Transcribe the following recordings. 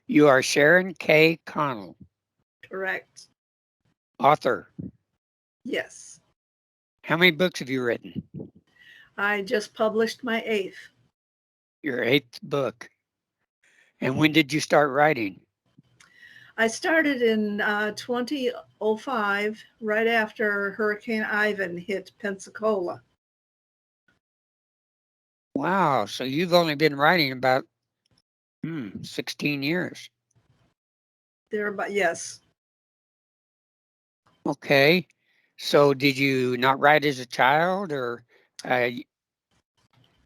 You are Sharon K. Connell, Correct. author. Yes. How many books have you written? I just published my eighth. Your eighth book. And when did you start writing? I started in 2005, right after Hurricane Ivan hit Pensacola. Wow, so you've only been writing about 16 years. There, but yes. Okay. So did you not write as a child or uh,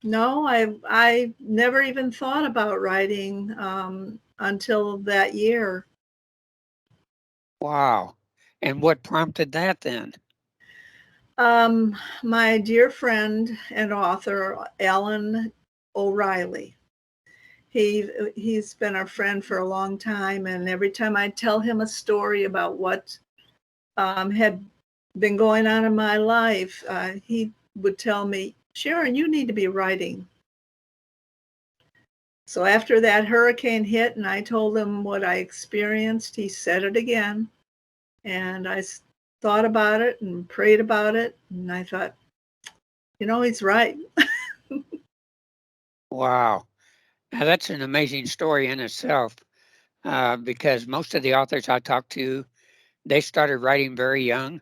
No, I never even thought about writing until that year. wow. And what prompted that then? My dear friend and author Alan O'Reilly. He's been a friend for a long time, and every time I tell him a story about what had been going on in my life, he would tell me, "Sharon, you need to be writing." So after that hurricane hit, and I told him what I experienced, he said it again, and I thought about it and prayed about it, and I thought, he's right. Wow. Now that's an amazing story in itself because most of the authors I talked to, they started writing very young.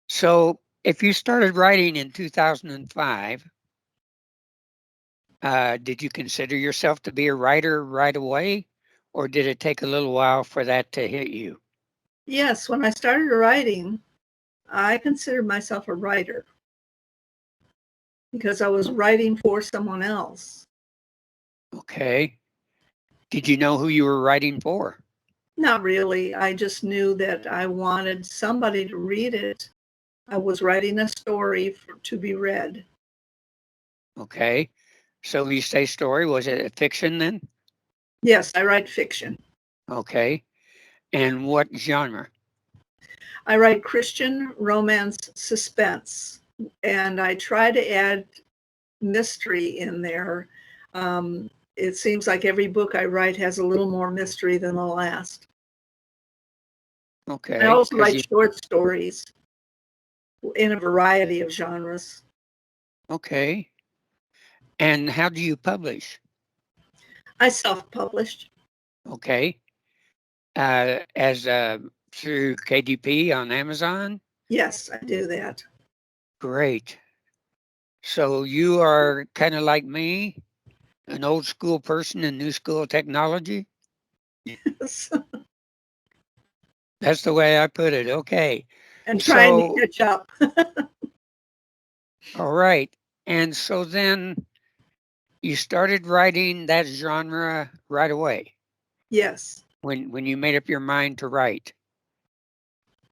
So if you started writing in 2005, did you consider yourself to be a writer right away, or did it take a little while for that to hit you? Yes, when I started writing, I considered myself a writer because I was writing for someone else. Okay. Did you know who you were writing for? Not really. I just knew that I wanted somebody to read it. I was writing a story to be read. Okay. So you say story, was it a fiction then? Yes, I write fiction. Okay. And what genre? I write Christian romance suspense, and I try to add mystery in there. It seems like every book I write has a little more mystery than the last. I Okay. also Because write you, short stories in a variety of genres. okay. And how do you publish? I self published. Okay. As through KDP on Amazon? Yes, I do that. Great. So you are kind of like me, an old school person in new school technology? That's the way I put it. Okay. And trying to So, catch up. all right. And so then you started writing that genre right away Yes. when you made up your mind to write.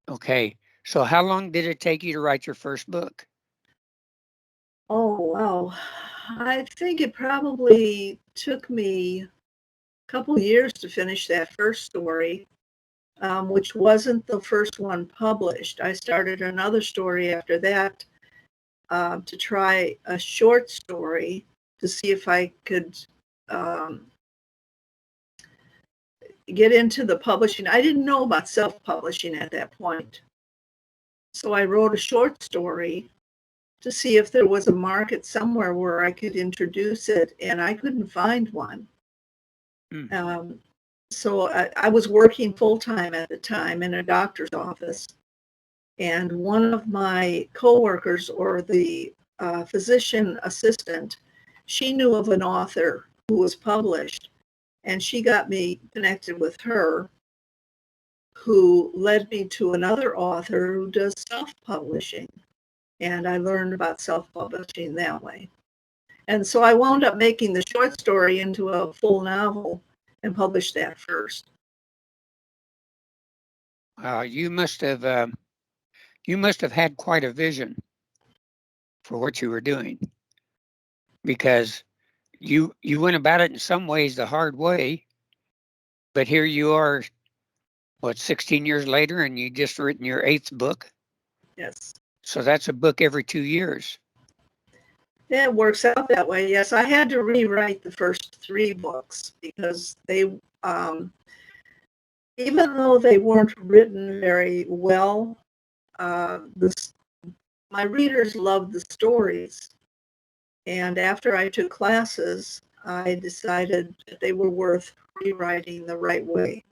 Okay. So how long did it take you to write your first book? Oh, wow. I think it probably took me a couple years to finish that first story, which wasn't the first one published. I started another story after that to try a short story to see if I could um, get into the publishing. I didn't know about self publishing at that point. So I wrote a short story to see if there was a market somewhere where I could introduce it, and I couldn't find one. Hmm. Um, so I was working full time at the time in a doctor's office, and one of my coworkers, or the physician assistant, she knew of an author who was published, and she got me connected with her, who led me to another author who does self publishing. And I learned about self publishing that way. And so I wound up making the short story into a full novel and published that first. You must have had quite a vision for what you were doing because you went about it in some ways the hard way, but here you are, what, 16 years later, and you just written your eighth book. Yes. So that's a book every 2 years. Yeah, it works out that way. Yes, I had to rewrite the first three books because even though they weren't written very well, my readers loved the stories. And after I took classes, I decided that they were worth rewriting the right way.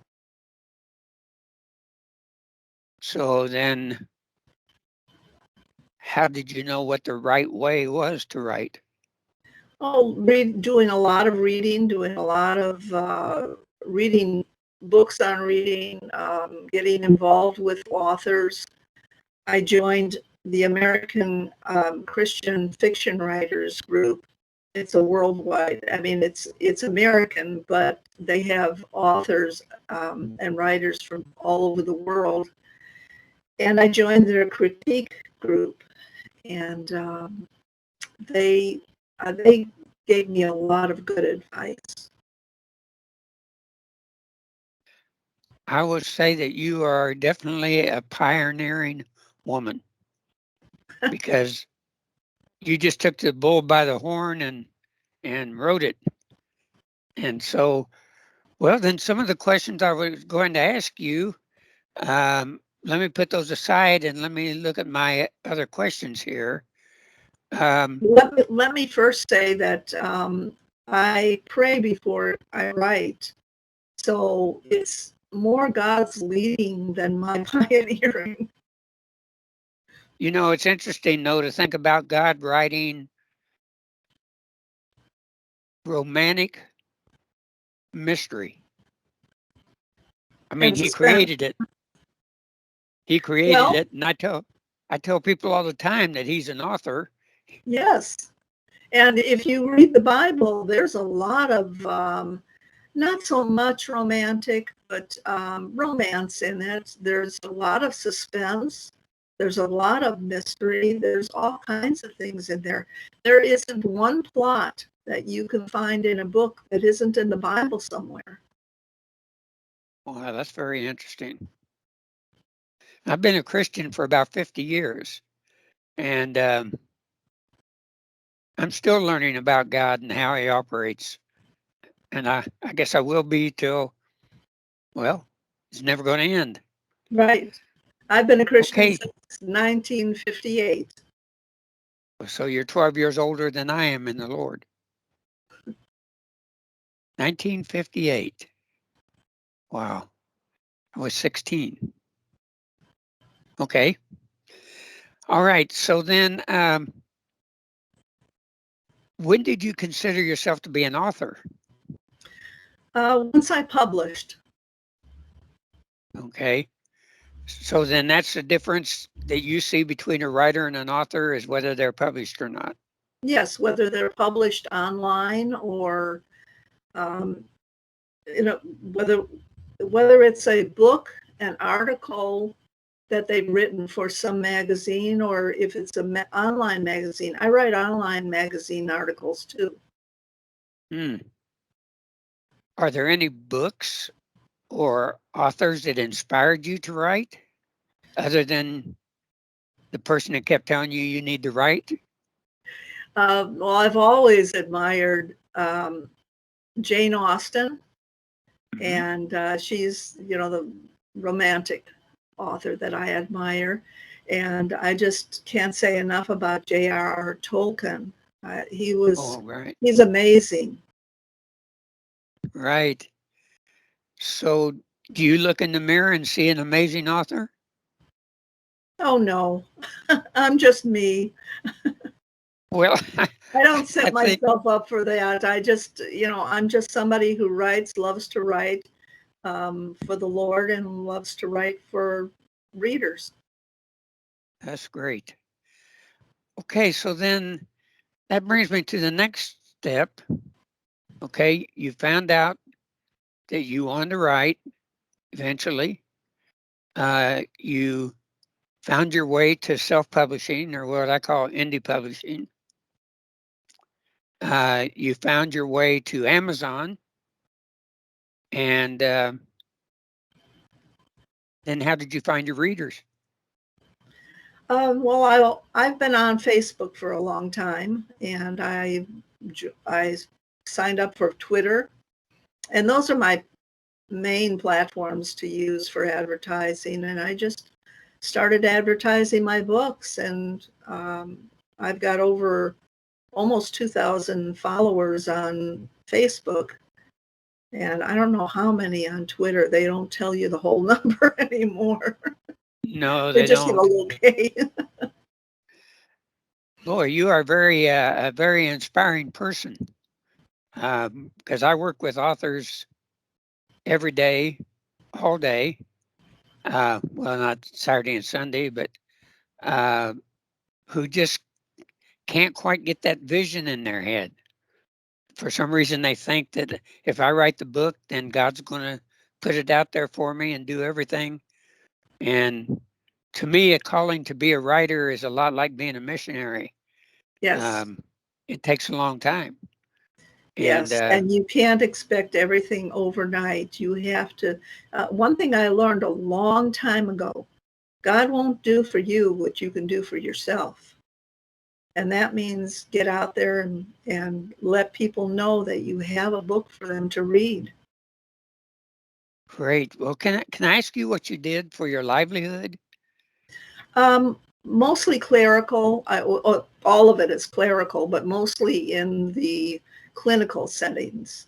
So then, how did you know what the right way was to write? Oh, doing a lot of reading, doing a lot of reading books on reading, getting involved with authors. I joined the American Christian Fiction Writers Group. It's a worldwide, I mean, it's American, but they have authors and writers from all over the world. And I joined their critique group, and they gave me a lot of good advice. I would say that you are definitely a pioneering woman, because you just took the bull by the horn and wrote it. And so, well, then some of the questions I was going to ask you, let me put those aside and let me look at my other questions here. Let me first say that I pray before I write, so it's more God's leading than my pioneering. You know, it's interesting, though, to think about God writing romantic mystery. I mean, And he suspense. created it. He created Well, it, and I tell people all the time that he's an author. yes. And if you read the Bible, there's a lot of not so much romantic, but romance in it. There's a lot of suspense. There's a lot of mystery. There's all kinds of things in there. There isn't one plot that you can find in a book that isn't in the Bible somewhere. Wow, that's very interesting. I've been a Christian for about 50 years, and I'm still learning about God and how he operates. And I guess I will be till, well, it's never going to end. Right. I've been a Christian Okay, since 1958. so you're 12 years older than I am in the Lord. 1958. Wow, I was 16. Okay. All right. So then, when did you consider yourself to be an author? Once I published. Okay. So then that's the difference that you see between a writer and an author, is whether they're published or not. Yes, whether they're published online or um, whether it's a book, an article that they've written for some magazine, or if it's an online magazine. I write online magazine articles too. Hmm. Are there any books or authors that inspired you to write, other than the person that kept telling you you need to write? Well, I've always admired Jane Austen, Mhm. and she's, the romantic author that I admire. And I just can't say enough about J.R.R. Tolkien. Oh, right. He's amazing. Right. So do you look in the mirror and see an amazing author? Oh no, I'm just me. Well, I don't I set think, myself up for that. I just, I'm just somebody who writes, loves to write for the Lord, and loves to write for readers. that's great. Okay, so then that brings me to the next step. Okay, you found out that you wanted to write eventually. You found your way to self-publishing, or what I call indie publishing. You found your way to Amazon, and then how did you find your readers? Well, I've been on Facebook for a long time, and I signed up for Twitter, and those are my main platforms to use for advertising, and I just started advertising my books, and I've got over almost 2,000 followers on Facebook, and I don't know how many on Twitter. They don't tell you the whole number anymore. No, They they just give a don't. little K. Boy, you are a very inspiring person. Because I work with authors every day, all day. Well, not Saturday and Sunday, but uh, who just can't quite get that vision in their head. For some reason, they think that if I write the book, then God's going to put it out there for me and do everything. And to me, a calling to be a writer is a lot like being a missionary. Yes. Um, it takes a long time. And Yes, and you can't expect everything overnight. You have to. One thing I learned a long time ago, God won't do for you what you can do for yourself. And that means get out there and let people know that you have a book for them to read. great. Well, can I ask you what you did for your livelihood? Mostly clerical. All of it is clerical, but mostly in the clinical settings.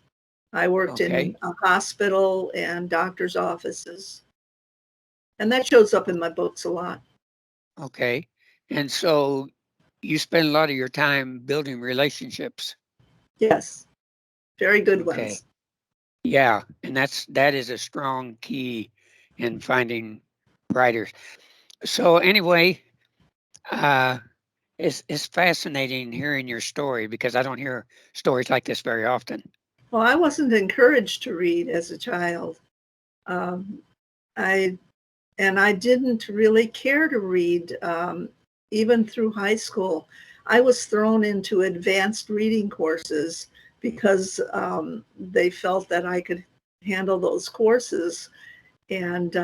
I worked in Okay. a hospital and doctor's offices. And that shows up in my books a lot. Okay. And so you spend a lot of your time building relationships. Yes, very good Okay. ones. Yeah. And that is a strong key in finding writers. So anyway, uh, it's fascinating hearing your story because I don't hear stories like this very often. Well, I wasn't encouraged to read as a child. Um, I and I didn't really care to read even through high school. I was thrown into advanced reading courses because they felt that I could handle those courses, and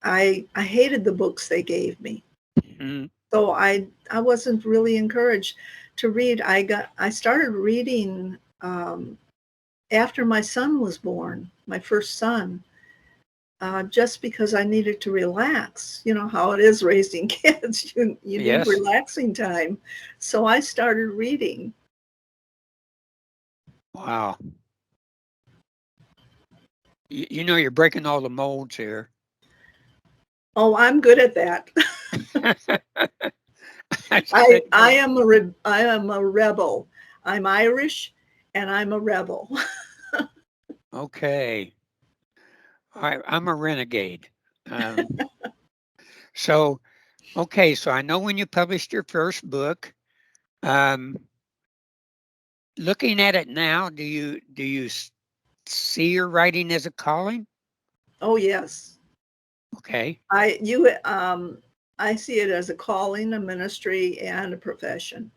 I hated the books they gave me. Mm, So I wasn't really encouraged to read. I started reading after my son was born, my first son, just because I needed to relax. You know how it is raising kids. You need yes. relaxing time. So I started reading. Wow. You know you're breaking all the molds here. Oh, I'm good at that. I should know. I am a rebel. I'm Irish and I'm a rebel. Okay. I'm a renegade. Um, so, okay. So I know when you published your first book. Um, Looking at it now, do you see your writing as a calling? Oh yes. Okay. I see it as a calling, a ministry, and a profession.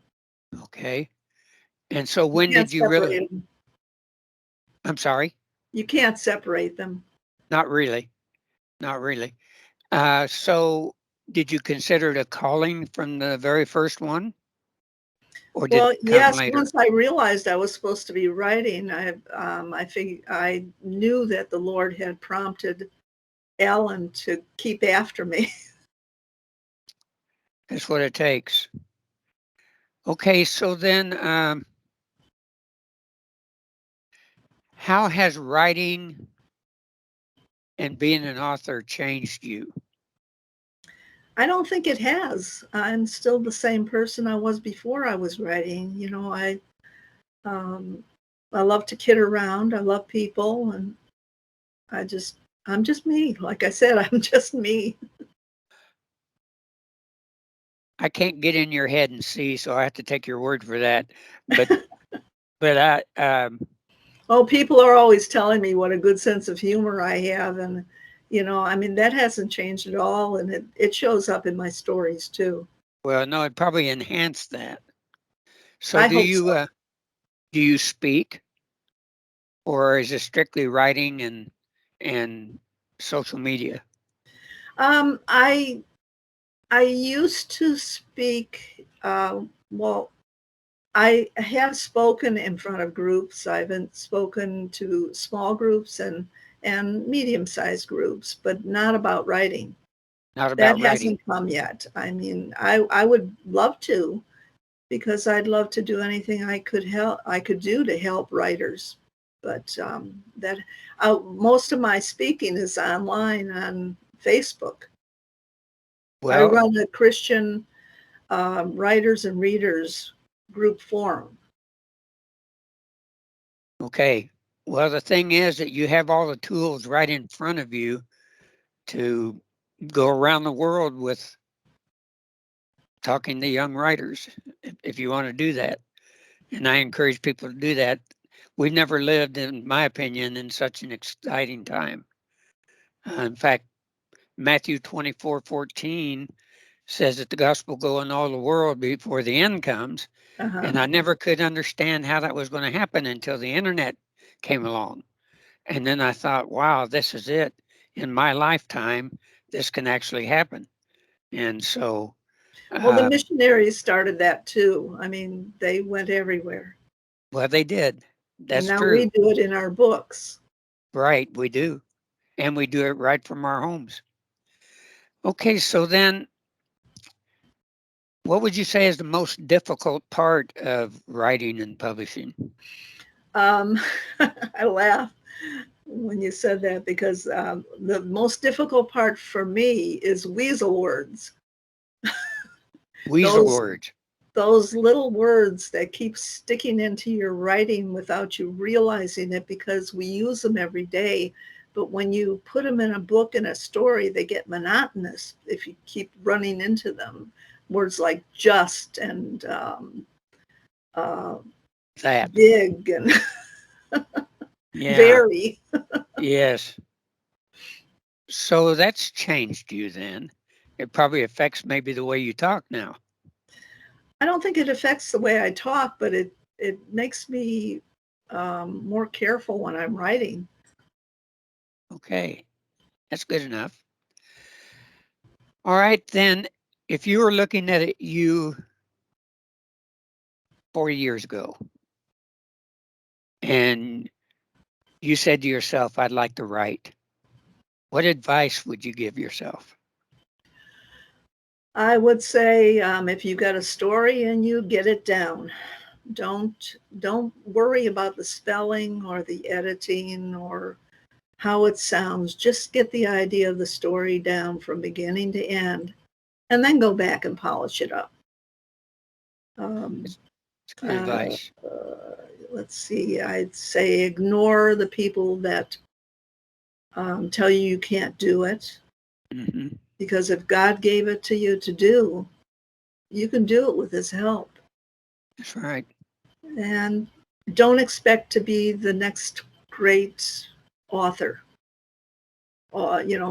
Okay. And so You when can't did you really? separate them. I'm sorry. You can't separate them. Not really. Not really. So did you consider it a calling from the very first one, or did Well, it come yes, later? once I realized I was supposed to be writing, I knew that the Lord had prompted Alan to keep after me. That's what it takes. Okay. So then, how has writing and being an author changed you? I don't think it has. I'm still the same person I was before I was writing. Um, I love to kid around. I love people, and I just I'm just me. Like I said, I'm just me. I can't get in your head and see, so I have to take your word for that. But Oh, people are always telling me what a good sense of humor I have, and I mean that hasn't changed at all, and it shows up in my stories too. well, no, it probably enhanced that. So I hope so. do you speak, or is it strictly writing and social media? I used to speak. Well, I have spoken in front of groups. I've been spoken to small groups and medium-sized groups, but not about writing. Not That about writing. hasn't come yet. I mean, I would love to, because I'd love to do anything I could do to help writers. But that most of my speaking is online on Facebook. I Well, run a Christian writers and readers group forum. okay. Well, the thing is that you have all the tools right in front of you to go around the world with talking to young writers if you want to do that. And I encourage people to do that. We've never lived, in my opinion, in such an exciting time. In fact, Matthew 24:14 says that the gospel go in all the world before the end comes. Uh-huh. And I never could understand how that was going to happen until the internet came along. And then I thought, wow, this is it. In my lifetime, this can actually happen. And so, Well, the um, missionaries started that too. I mean, they went everywhere. well, they did. And That's now we true. do it in our books. Right. We do. And we do it right from our homes. Okay. So then, what would you say is the most difficult part of writing and publishing? Um, I laugh when you said that, because the most difficult part for me is weasel words. Weasel Those words. those little words that keep sticking into your writing without you realizing it, because we use them every day. But when you put them in a book and a story, they get monotonous if you keep running into them. Words like just and uh, That. big and Yeah. very. Yes. So that's changed you then. It probably affects maybe the way you talk now. I don't think it affects the way I talk, but it makes me more careful when I'm writing. Okay. That's good enough. All right. Then, if you were looking at it, you 40 years ago, and you said to yourself, I'd like to write, what advice would you give yourself? I would say, if you got a story and you get it down, don't worry about the spelling or the editing or how it sounds. Just get the idea of the story down from beginning to end, and then go back and polish it up. Um, It's good uh, advice. let's see. I'd say ignore the people that tell you you can't do it, Hmm. because if God gave it to you to do, you can do it with His help. That's right. And don't expect to be the next great author,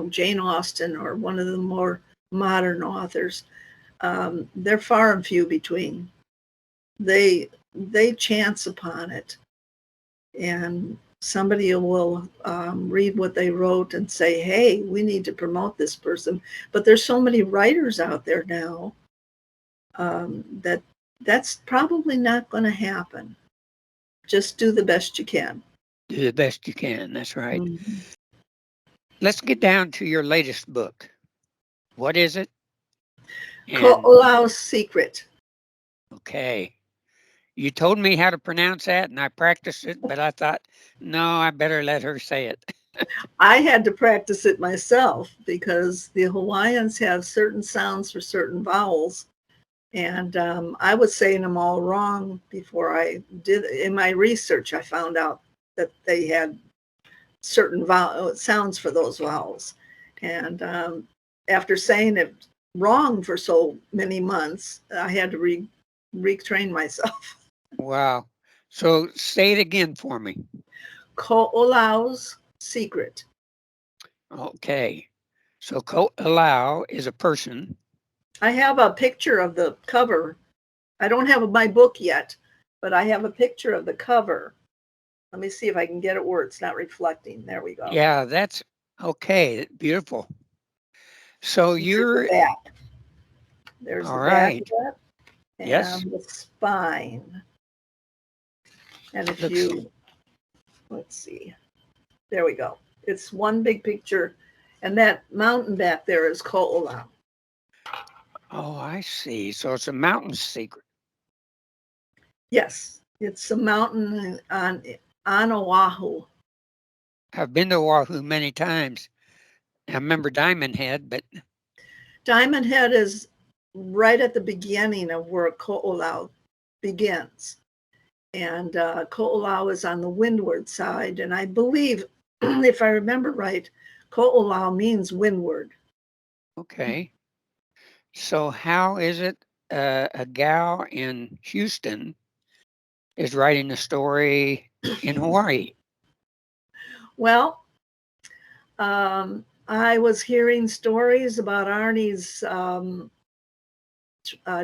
Jane Austen or one of the more modern authors. They're far and few between. They chance upon it, and somebody will read what they wrote and say, "Hey, we need to promote this person." But there's so many writers out there now that that's probably not going to happen. Just do the best you can. Do the best you can. That's right. Mhm. Let's get down to your latest book. What is it? And Connell's Secret. okay, you told me how to pronounce that and I practiced it, but I thought, no, I better let her say it. I had to practice it myself because the Hawaiians have certain sounds for certain vowels. And I was saying them all wrong before I did. In my research, I found out that they had certain sounds for those vowels. And after saying it wrong for so many months, I had to retrain myself. Wow. So say it again for me. Ko'olau's Secret. Okay. So Allow is a person. I have a picture of the cover. I don't have my book yet, but I have a picture of the cover. Let me see if I can get it where it's not reflecting. There we go. Yeah, that's okay. Beautiful. So There's the you're back. There's all the back right. of it Yes. and the spine. And if Looks, you, let's see, there we go. It's one big picture. And that mountain back there is Ko'olau. oh, I see. So it's a mountain secret. Yes, it's a mountain on Oahu. I've been to Oahu many times. I remember Diamond Head, but Diamond Head is right at the beginning of where Ko'olau begins. And Ko'olau is on the windward side. And I believe, if I remember right, Ko'olau means windward. okay. So how is it a gal in Houston is writing a story in Hawaii? Well, I was hearing stories about Arnie's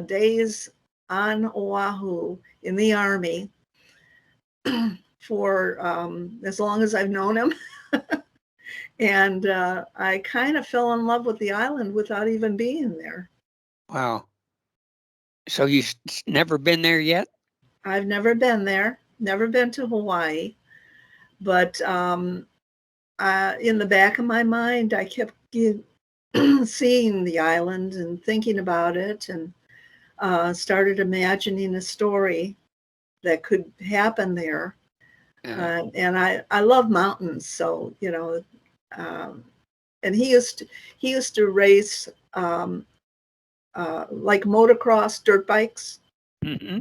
days on Oahu in the Army for as long as I've known him. And I kind of fell in love with the island without even being there. Wow. So you've never been there yet? I've never been there, never been to Hawaii, but in the back of my mind, I kept seeing the island and thinking about it, and started imagining a story that could happen there. And I love mountains, so and he used to race like motocross dirt bikes. Mm-hmm.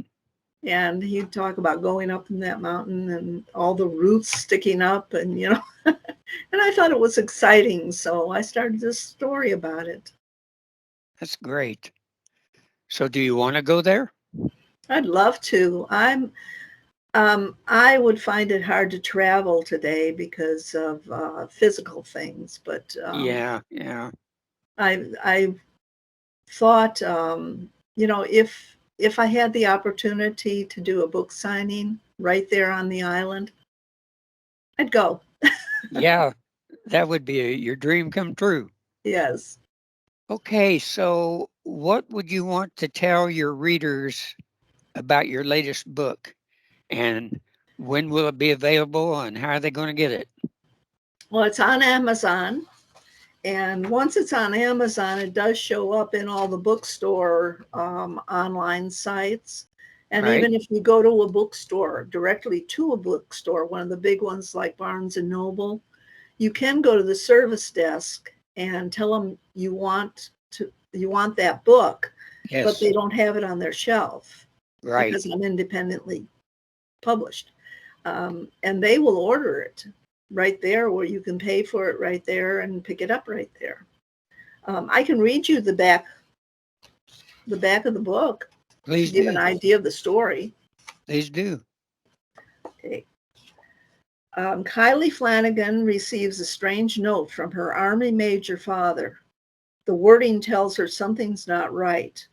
And he'd talk about going up in that mountain and all the roots sticking up, and and I thought it was exciting, so I started this story about it. That's great. So do you want to go there? I'd love to. I would find it hard to travel today because of physical things, but Yeah, yeah. I thought, if I had the opportunity to do a book signing right there on the island, I'd go. Yeah, that would be your dream come true. Yes. Okay, so what would you want to tell your readers about your latest book? And when will it be available and how are they going to get it? Well, it's on Amazon. And once it's on Amazon, it does show up in all the bookstore online sites. And Right? even if you go to a bookstore, directly to a bookstore, one of the big ones like Barnes and Noble, you can go to the service desk and tell them you want that book, but Yes, they don't have it on their shelf right. because I'm independently published. And they will order it right there, where you can pay for it right there and pick it up right there. I can read you the back of the book to Please give an do. idea of the story. Please do. Okay. Kylie Flanagan receives a strange note from her Army Major father. The wording tells her something's not right.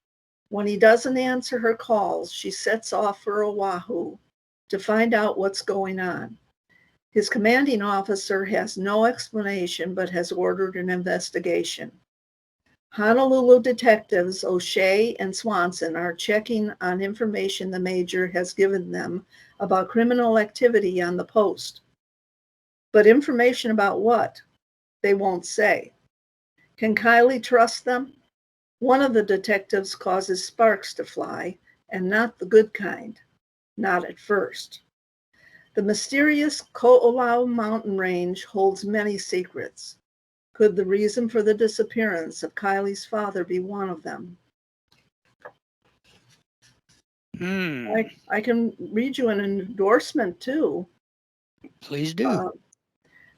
When he doesn't answer her calls, she sets off for Oahu to find out what's going on. His commanding officer has no explanation but has ordered an investigation. Honolulu detectives O'Shea and Swanson are checking on information the major has given them about criminal activity on the post. But information about what? They won't say. Can Kylie trust them? One of the detectives causes sparks to fly, and not the good kind. Not at first. The mysterious Ko'olau mountain range holds many secrets. Could the reason for the disappearance of Kylie's father be one of them? Hmm. I can read you an endorsement too. Please do. Uh,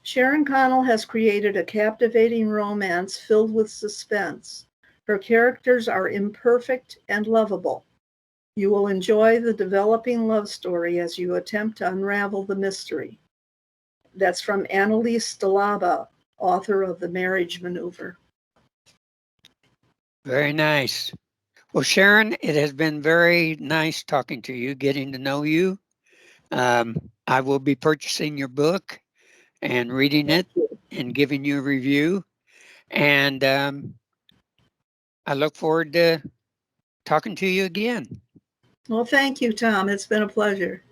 Sharon Connell has created a captivating romance filled with suspense. Her characters are imperfect and lovable. You will enjoy the developing love story as you attempt to unravel the mystery. That's from Annalise Stalaba, author of The Marriage Maneuver. Very nice. Well, Sharon, it has been very nice talking to you, getting to know you. I will be purchasing your book and reading it Thank you. and giving you a review. And I look forward to talking to you again. Well, thank you, Tom. It's been a pleasure.